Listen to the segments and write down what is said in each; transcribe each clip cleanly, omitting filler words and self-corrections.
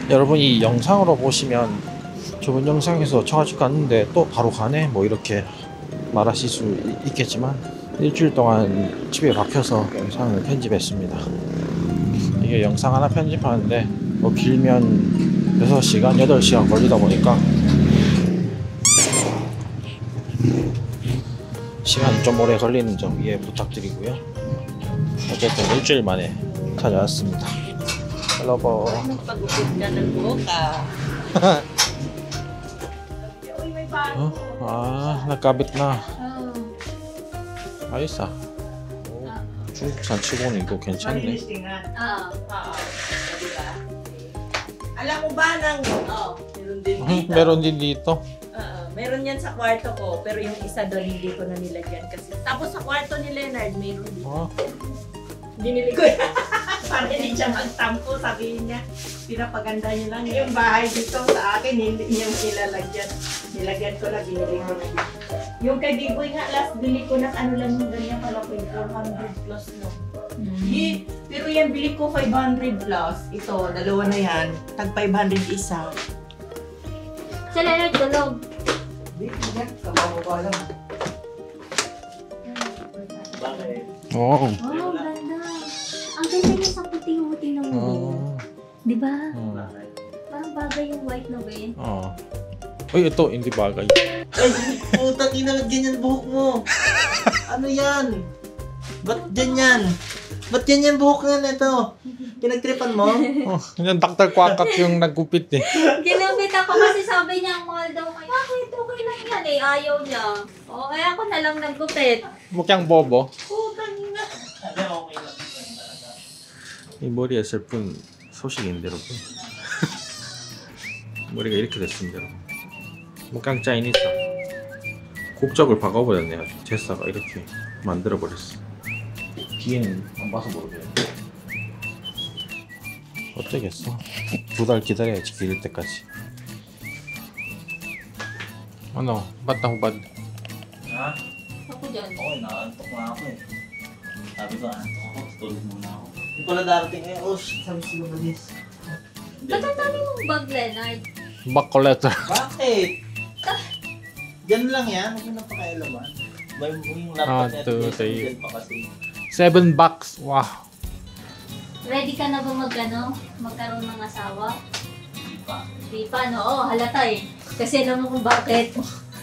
여러분이 영상으로 보시면 저번 영상에서 처가집 갔는데 또 바로 가네 뭐 이렇게 말하실 수 있겠지만 일주일 동안 집에 박혀서 영상을 편집했습니다. 이게 영상 하나 편집하는데 뭐 길면 6시간, 8시간 걸리다 보니까 시간이 좀 오래 걸리는 점 이해 부탁드리고요. 어쨌든 일주일 만에 찾아왔습니다. Hello. Pagupit ka ng buka. Uy, may bago. nagkabit na. ayos ah. 중국산 치고는 이거 괜찮네. Oo. Diba? Alam mo ba nang... meron din dito. meron din dito. Meron yan sa kwarto ko, pero yung isa doon hindi ko na nilagyan kasi. Tapos sa kwarto ni Leonard, meron dito. Binili ko yan. Para hindi siya magtampo, sabihin niya. Pinapaganda niya lang. Yung bahay dito sa akin, hindi niya ilalagyan. Nilagyan ko na, binili ko na. Yung kay Biboy nga, last bili ko na ano lang yung ganyan pala ko, 400 plus no. Pero yan, bili ko 500 plus. Ito, dalawa na yan. Tag 500 isa. Sa Leonard, tulog. Dito yan, kabababa lang. Oo. Oh, ganda. Ang ganda niya sa puting-puting ng mundo. Di ba? Parang bagay yung white na Ben. Oo. Uy, ito, hindi bagay. Ay, putang ina, ba't ganyan buhok mo? Ano yan? Ba't ganyan? Ba't ganyan buhok nga nito? Pinagtripan mo? Yung Dr. Quackak yung nagkupit eh. Ginamit ako kasi sabi niya, mahal daw kayo. Bakit? Okay lang yan eh. Ayaw niya. O, kaya ako na lang nagkupit. Mukhang bobo. Putang ina. Okay lang. 이 머리에 슬픈 소식인데 여러분. 머리가 이렇게 됐습니다 여러분. 무강 짜이니까 곱적을 박아버렸네 아주. 제사가 이렇게 만들어버렸어. 뒤에는 안 봐서 모르겠는데 어쩌겠어. 2달 기다려야지 기를 때까지. ano ba't nahubad? Ha? Ako dyan. Okay, nakaantok na ako eh. Sabi ko, antok ako, tulog muna ako. Hindi pala darating ngayon, oh shit, sabi sila ba this? Ba't ang dami mong bag, Leonard? back collector. Bakit? Diyan lang yan, huwag mo na pakialaman. Yung laptop na ito, dyan pa kasi. 7 bucks. Wow. Ready ka na ba magkaroon ng asawa? Hindi pa. Di pa, no? Oo, halata eh. Kasi alam mo kung bakit.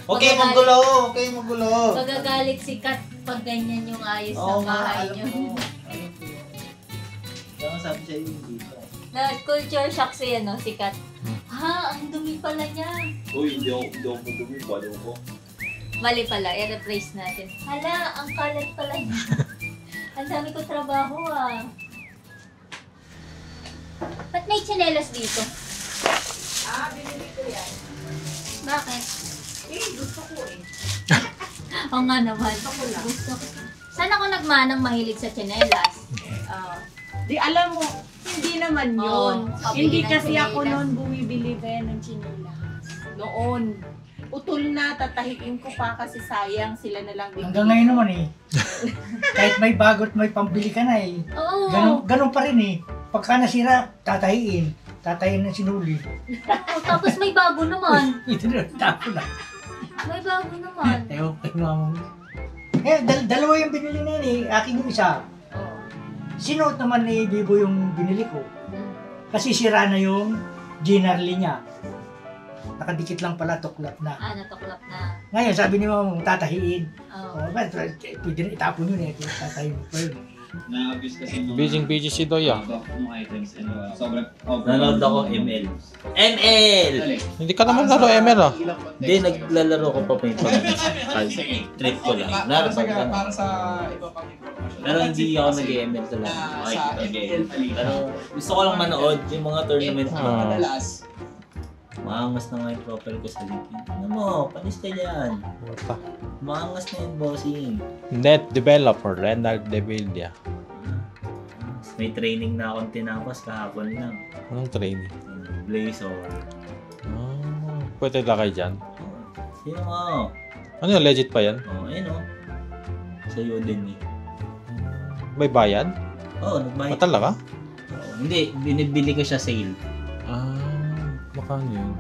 Okay, magulo! Okay, magulo! Magagalit si Kat pag ganyan yung ayos Oo ng nga, bahay alam niyo. ko. Alam ko yun. Kaya nga sabi sa'yo hindi pa. Na culture shock siya, no? Si Kat. Ha, ang dumi pala niya. Uy, hindi ako madumi, baliw ko. Mali pala, i-rephrase natin. Hala, ang kalat pala niya. Ang dami ko trabaho ah. Ba't may tsinelas dito? Binili ko yan. Bakit? Gusto ko eh. Oo nga naman. Gusto ko. Saan ako nagmanang mahilig sa tsinelas? Di alam mo, hindi naman yun. Oo, Hindi pabili ng kasi ako tsinelas. noon bumibili din ng tsinelas. Noon. Utol na, tatahiin ko pa kasi sayang sila na lang bibili. Hanggang ngayon naman eh. Kahit may bagot, may pambili ka na eh. Oo. Ganun pa rin eh. Pagka nasira, tatahiin. Tatahiin ng sinuli. Tapos may bago naman. Ito na, tapo na. May bago naman. Ewan kay mama mo. Eh, dalawa yung binili na yun eh. Akin yung isa. Oo. Sinuot naman ni Bibo yung binili ko. Kasi sira na yung Ginarly niya. Nakadikit lang pala, tuklap na. Natuklap na. Ngayon, sabi ni mama mo, tatahiin. Oo. Pwede na itapon yun eh. Tatahiin mo pa yun. Na-abuse kasi yung Busy si Doy ah. mga items and sobrang over. Nanood ako ML. ML! Hindi ka naman laro ML ah. Hindi, naglalaro ko pa yung trip ko lang. Para sa iba pang information. Pero hindi ako nag-ML talaga. Pero gusto ko lang manood yung mga tournament na Madalas, maangas na nga yung profile ko sa LinkedIn. Ano mo, panis ka dyan. Puta. Maangas na yung bossing. Net developer Leonard De Villa. May training na akong tinapos kahapon lang. Anong training? Blazor. Pwede lakay dyan. Sino mo? Ano yun, legit pa yan? Ayun o. Sa Udemy. May bayad? Oo, nagbayad. Talaga? Hindi, binibili ko siya sale. Ah. Makano yun?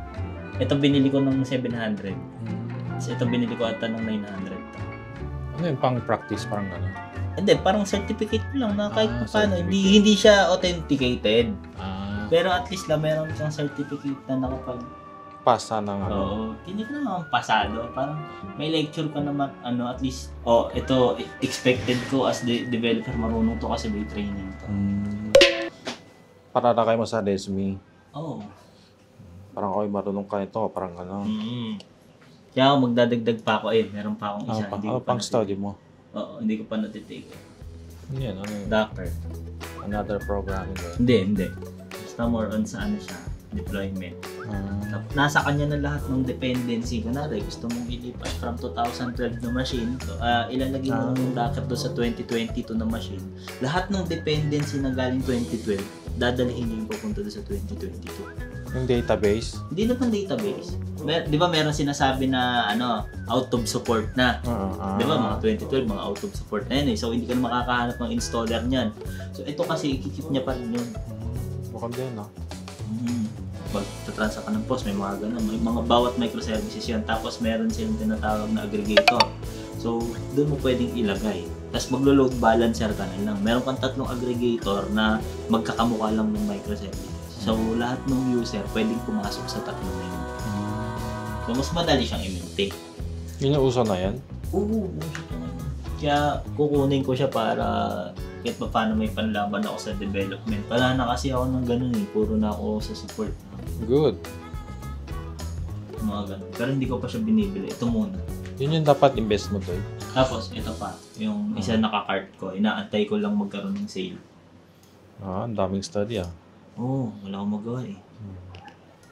Ito binili ko ng 700. Hmm. Tapos ito binili ko ata ng 900. Ano yung pang-practice? Parang gano'n? Hindi, parang certificate lang na kahit paano. Certificate. Hindi siya authenticated. Ah, Pero at least lang meron kang certificate na nakapag... pasa ng ano. Oo. Hindi ko naman pasado. Parang may lecture ka naman, at least, ito, expected ko as the developer, marunong to kasi may training to. Para na kayo mo sa resume. Oo. Parang ako'y marunong ka nito. Parang ano. Kaya ako magdadagdag pa ako meron pa akong isa. Hindi ko pa pang study mo. Oo, hindi ko pa natitake. Yan, ano yun? Docker. Another programming. Hindi. Basta more on sa ano siya, deployment. Nasa kanya na lahat ng dependency. Kunwari, gusto mong ilipat from 2012 na machine, ilalagay mo ng Docker doon sa 2022 na machine. Lahat ng dependency na galing 2012, dadalhin niyo yung pupunta doon sa 2022. Yung database? Hindi naman database. Di ba meron sinasabi na out of support na? Di ba mga 2012, mga out of support na yun So hindi ka na makakahanap ng installer niyan. So ito kasi ikikip niya pa rin yun. Mukhang din, no? Pag tatransa ka ng post, may mga ganun. May mga bawat microservices yun. Tapos meron silang tinatawag na aggregator. So doon mo pwedeng ilagay. Tapos maglo-load balancer ka na lang. Meron kang 3 aggregator na magkakamukha lang ng microservices. So, lahat ng user pwedeng pumasok sa 3 na yun. So, mas madali siyang i-maintain. Yun yung uso na yan? Oo, uso na yun. Kaya, kukunin ko siya para kahit pa paano may panlaban ako sa development. Wala na kasi ako ng ganun Puro na ako sa support. Good. Mga ganun. Pero hindi ko pa siya binibili. Ito muna. Yun yung dapat invest mo doon. Tapos, ito pa. Yung isa naka-cart ko. Inaantay ko lang magkaroon ng sale. Ang daming study Oo, wala akong magawa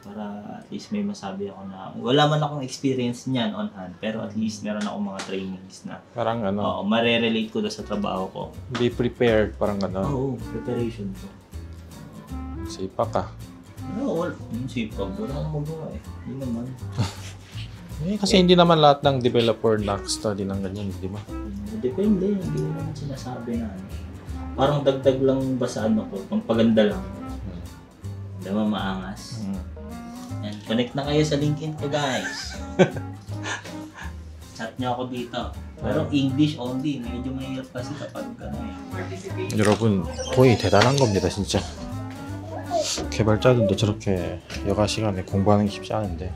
Para at least may masabi ako na wala man akong experience niyan on hand, pero at least meron akong mga trainings na Parang ano, mare-relate ko na sa trabaho ko. be prepared, parang ano. Oo, preparation ko. Sipa ka. Wala. Sipag. Wala akong magawa Hindi naman. Kasi hindi naman lahat ng developer study ng ganyan, di ba? Depende. Hindi naman sinasabi na Parang dagdag lang ba sa ko, pagpaganda lang. Diba maangas? Yan. Connect na kayo sa LinkedIn ko, guys. Chat niyo ako dito. Pero English only. medyo mahirap kasi kapag 여러분, 거의 대단한 겁니다, 진짜. 개발자들도 저렇게 여가 시간에 공부하는 게 쉽지 않은데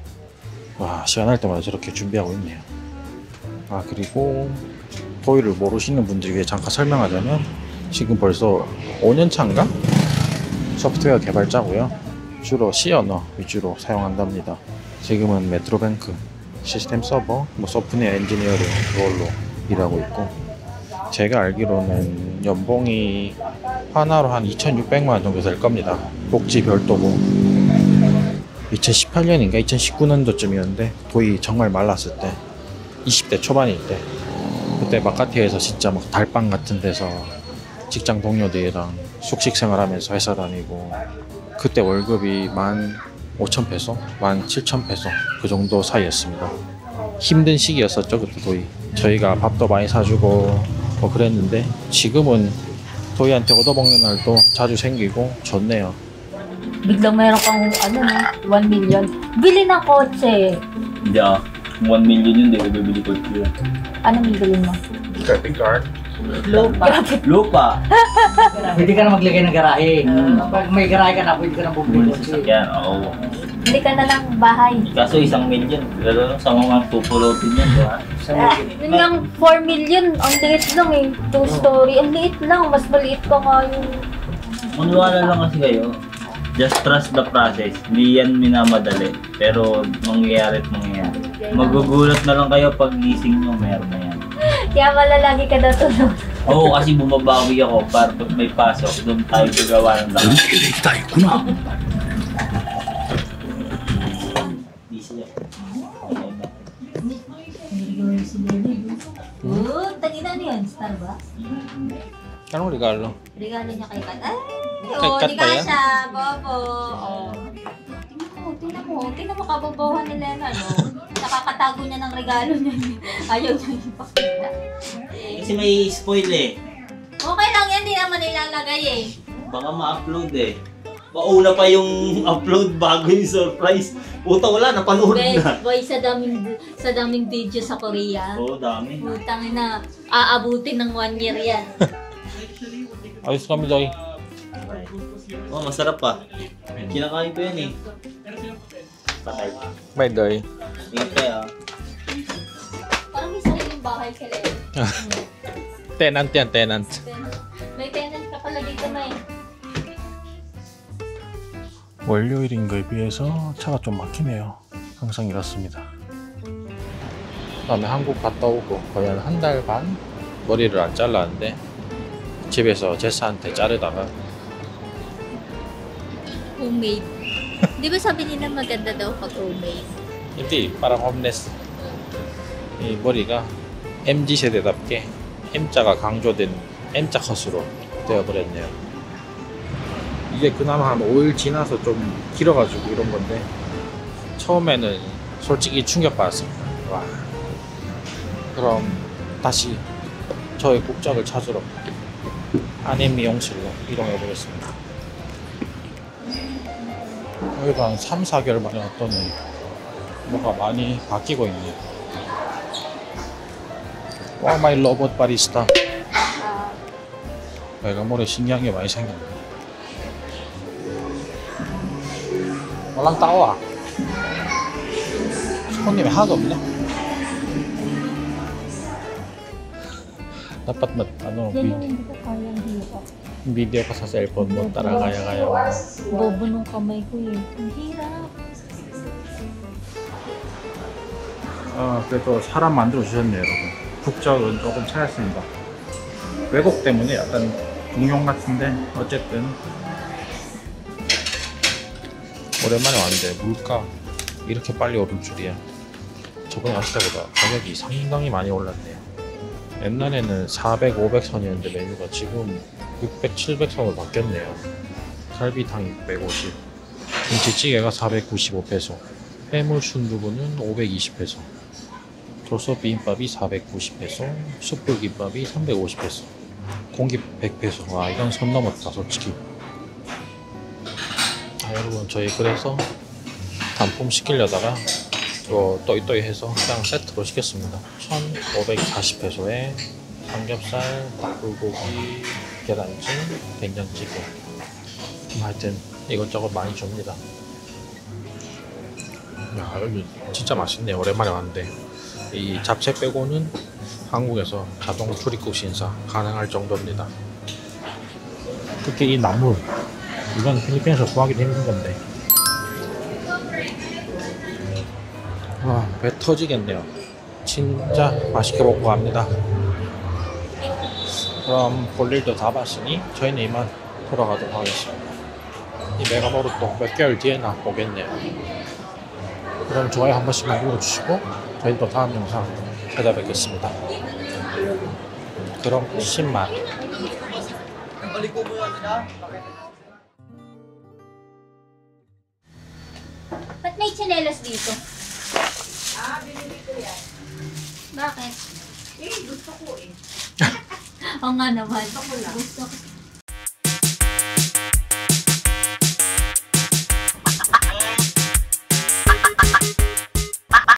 와, 시간 날 때마다 저렇게 준비하고 있네요. 그리고 토이를 모르시는 분들에게 잠깐 설명하자면 지금 벌써 5년 차인가? 소프트웨어 개발자고요. 주로 C 언어 위주로 사용한답니다. 지금은 메트로뱅크 시스템 서버, 소프트웨어 엔지니어링 그걸로 일하고 있고 제가 알기로는 연봉이 하나로 한 2,600만 원 정도 될 겁니다. 복지 별도고 2018년인가 2019년도쯤이었는데 도이 정말 말랐을 때 20대 초반일 때 그때 마카티에서 진짜 막 달방 같은 데서 직장 동료들이랑 숙식 생활하면서 회사 다니고 그때 월급이 15,000페소, 17,000페소 그 정도 사이였습니다. 힘든 시기였었죠 그때 도이. 저희가 밥도 많이 사주고 뭐 그랬는데 지금은 도이한테 얻어먹는 날도 자주 생기고 좋네요. Biglang meron kang 1 million. Bili ng kotse. Hindi 1 million yun, hindi ko bibili ko yun. Ano bibilin mo? Credit card? Lupa. Pwede ka na maglagay ng garahe. Pag may garahe ka na, pwede ka na bumili. Sasakyan, oo. Bili ka na ng bahay. Kaso 1 million, pero sa mga pupulotin yan, diba? Yun nga, 4 million. Ang liit lang 2-story. Ang liit lang. Mas maliit pa nga yung... Maniwala lang kasi kayo. Just trust the process. Hindi yan minamadali. Pero mangyayari at mangyayari. Magugulat na lang kayo pag gising nyo, meron na yan. Kaya wala lagi ka natulog. Oo, kasi bumabawi ako para pag may pasok, doon tayo gagawa ng lahat. Hindi siya. Tagina ano yun? Starbucks? Anong regalo? Regalo niya kay Kat. Ay, Kay Kat di ba ka yan? siya, bobo. Tingnan mo, kabobohan ni Lena, no? Nakakatago niya ng regalo niya. Ayaw niya ipakita. Kasi may spoil Okay lang yan, di naman nilalagay Baka ma-upload Mauna pa yung upload bago yung surprise. Puta, wala, napanood na. Boy, sa daming video sa Korea. Oo, dami. Putang ina, aabutin ng 1 year yan. Ayos kami, Joy. Oh, masarap pa. Kinakain ko yan eh. Patay. Bye, Joy. Ingat kayo. Parang may sariling bahay ka rin. Tenant yan, tenant. May tenant ka pala dito, May. 월요일인 거에 비해서 차가 좀 막히네요. 항상 이렇습니다. 그다음에 한국 갔다 오고 거의 한 달 반 머리를 안 잘랐는데 집에서 제사한테 자르다가 Homemade. Di ba sabi nila maganda daw pag homemade? hindi parang homeless. 이 머리가 MZ 세대답게 M자가 강조된 M자 컷으로 되어버렸네요. 이게 그나마 한 5일 지나서 좀 길어가지고 이런 건데 처음에는 솔직히 충격받았습니다. 와. 그럼 다시 저의 국적을 찾으러 아내 미용실로 이동해보겠습니다. 여기도 한 3, 4개월 만에 왔더니 뭐가 많이 바뀌고 있네요. 와, 마이 로봇 바리스타. 내가 머리 신기한 게 많이 생겼네. walang tao ah. 손님이 하나도 없네. Dapat Hindi ko kayang hirap. video ka sa cellphone mo. Tara, kaya. Bobo nung kamay ko eh. Ang hirap. 그래도 사람 만들어 주셨네요, 여러분. 국적은 조금 차였습니다. 왜곡 때문에 약간 공룡 같은데 어쨌든 오랜만에 왔는데 물가 이렇게 빨리 오를 줄이야. 저번에 왔을 때보다 가격이 상당히 많이 올랐네요. 옛날에는 400, 500선이었는데 메뉴가 지금 600, 700선으로 바뀌었네요. 갈비탕이 650, 김치찌개가 495페소, 해물 순두부는 520페소, 조서 비빔밥이 490페소, 숯불김밥이 350페소, 공기 100페소. 와, 이건 선 넘었다 솔직히. 여러분, 저희 그래서 단품 시키려다가 이거 또이또이 해서 그냥 세트로 시켰습니다. 1540페소에 삼겹살, 불고기, 계란찜, 된장찌개. 하여튼 이것저것 많이 줍니다. 야, 여기 진짜 맛있네요. 오랜만에 왔는데 이 잡채 빼고는 한국에서 자동 출입국 신사 가능할 정도입니다. 특히 이 나물, 이건 필리핀에서 구하기도 힘든 건데. 와, 배 터지겠네요. 진짜 맛있게 먹고 갑니다. 그럼 볼 일도 다 봤으니 저희는 이만 돌아가도록 하겠습니다. 이 메가모루 또 몇 개월 뒤에나 보겠네요. 그럼 좋아요 한 번씩만 눌러주시고 저희 또 다음 영상 찾아뵙겠습니다. 그럼 10만. Ba't may tsinelas dito? Binili ko yan. Bakit? Gusto ko eh. Oo nga naman. Gusto ko lang. Gusto ko.